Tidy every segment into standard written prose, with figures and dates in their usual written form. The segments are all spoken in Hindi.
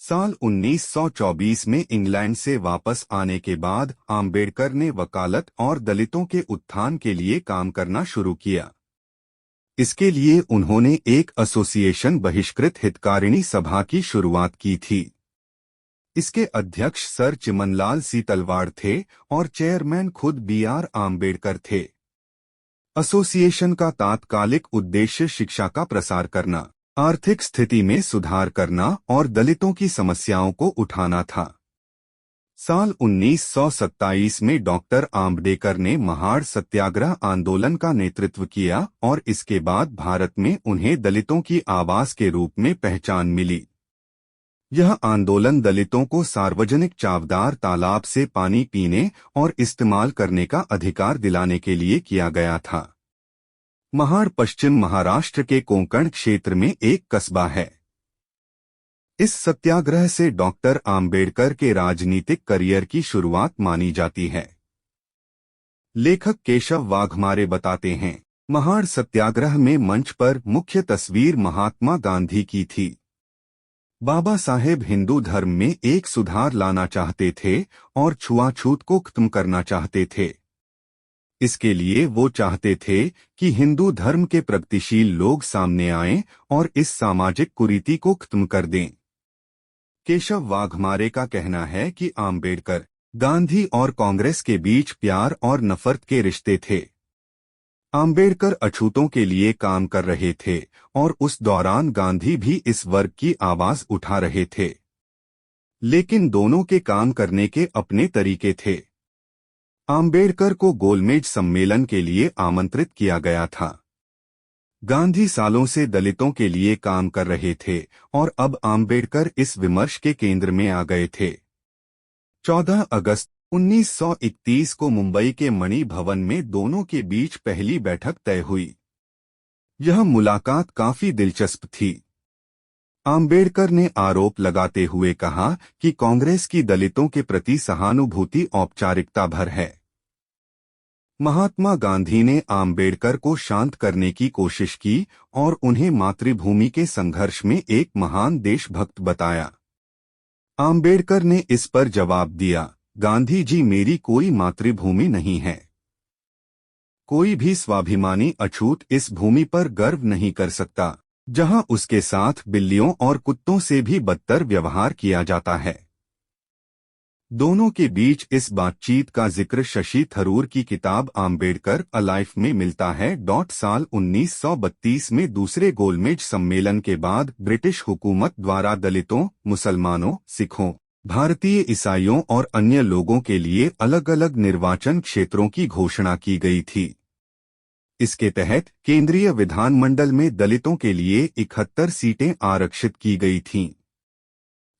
साल 1924 में इंग्लैंड से वापस आने के बाद आम्बेडकर ने वकालत और दलितों के उत्थान के लिए काम करना शुरू किया। इसके लिए उन्होंने एक एसोसिएशन बहिष्कृत हितकारिणी सभा की शुरुआत की थी। इसके अध्यक्ष सर चिमनलाल सी तलवाड़ थे और चेयरमैन खुद बी.आर. आम्बेडकर थे। एसोसिएशन का तात्कालिक उद्देश्य शिक्षा का प्रसार करना, आर्थिक स्थिति में सुधार करना और दलितों की समस्याओं को उठाना था। साल 1927 में डॉक्टर आम्बेडकर ने महाड़ सत्याग्रह आंदोलन का नेतृत्व किया और इसके बाद भारत में उन्हें दलितों की आवाज के रूप में पहचान मिली। यह आंदोलन दलितों को सार्वजनिक चावदार तालाब से पानी पीने और इस्तेमाल करने का अधिकार दिलाने के लिए किया गया था। महाड़ पश्चिम महाराष्ट्र के कोंकण क्षेत्र में एक कस्बा है। इस सत्याग्रह से डॉक्टर आम्बेडकर के राजनीतिक करियर की शुरुआत मानी जाती है। लेखक केशव वाघमारे बताते हैं, महाड़ सत्याग्रह में मंच पर मुख्य तस्वीर महात्मा गांधी की थी। बाबा साहेब हिंदू धर्म में एक सुधार लाना चाहते थे और छुआछूत को खत्म करना चाहते थे। इसके लिए वो चाहते थे कि हिंदू धर्म के प्रगतिशील लोग सामने आएं और इस सामाजिक कुरीति को खत्म कर दें। केशव वाघमारे का कहना है कि आम्बेडकर, गांधी और कांग्रेस के बीच प्यार और नफरत के रिश्ते थे। आम्बेडकर अछूतों के लिए काम कर रहे थे और उस दौरान गांधी भी इस वर्ग की आवाज उठा रहे थे, लेकिन दोनों के काम करने के अपने तरीके थे। आम्बेडकर को गोलमेज सम्मेलन के लिए आमंत्रित किया गया था। गांधी सालों से दलितों के लिए काम कर रहे थे और अब आम्बेडकर इस विमर्श के केंद्र में आ गए थे। 14 अगस्त 1931 को मुंबई के मणि भवन में दोनों के बीच पहली बैठक तय हुई। यह मुलाकात काफी दिलचस्प थी। आम्बेडकर ने आरोप लगाते हुए कहा कि कांग्रेस की दलितों के प्रति सहानुभूति औपचारिकता भर है। महात्मा गांधी ने आम्बेडकर को शांत करने की कोशिश की और उन्हें मातृभूमि के संघर्ष में एक महान देशभक्त बताया। आम्बेडकर ने इस पर जवाब दिया, गांधी जी, मेरी कोई मातृभूमि नहीं है। कोई भी स्वाभिमानी अछूत इस भूमि पर गर्व नहीं कर सकता, जहां उसके साथ बिल्लियों और कुत्तों से भी बदतर व्यवहार किया जाता है। दोनों के बीच इस बातचीत का जिक्र शशि थरूर की किताब आम्बेडकर अ लाइफ में मिलता है। साल 1932 में दूसरे गोलमेज सम्मेलन के बाद ब्रिटिश हुकूमत द्वारा दलितों, मुसलमानों, सिखों, भारतीय ईसाइयों और अन्य लोगों के लिए अलग अलग निर्वाचन क्षेत्रों की घोषणा की गई थी। इसके तहत केंद्रीय विधानमंडल में दलितों के लिए 71 सीटें आरक्षित की गई थीं।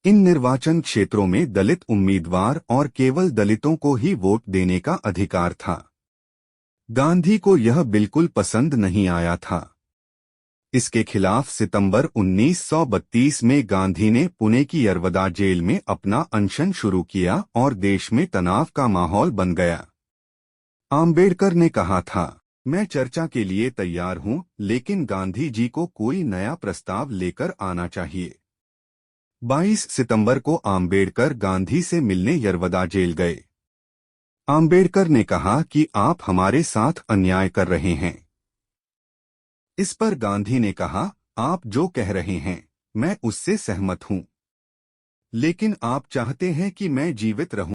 इन निर्वाचन क्षेत्रों में दलित उम्मीदवार और केवल दलितों को ही वोट देने का अधिकार था। गांधी को यह बिल्कुल पसंद नहीं आया था। इसके खिलाफ सितंबर 1932 में गांधी ने पुणे की यरवदा जेल में अपना अनशन शुरू किया और देश में तनाव का माहौल बन गया। आम्बेडकर ने कहा था, मैं चर्चा के लिए तैयार हूं, लेकिन गांधी जी को कोई नया प्रस्ताव लेकर आना चाहिए। 22 सितंबर को आम्बेडकर गांधी से मिलने यरवदा जेल गए। आम्बेडकर ने कहा कि आप हमारे साथ अन्याय कर रहे हैं। इस पर गांधी ने कहा, आप जो कह रहे हैं मैं उससे सहमत हूं, लेकिन आप चाहते हैं कि मैं जीवित रहूं।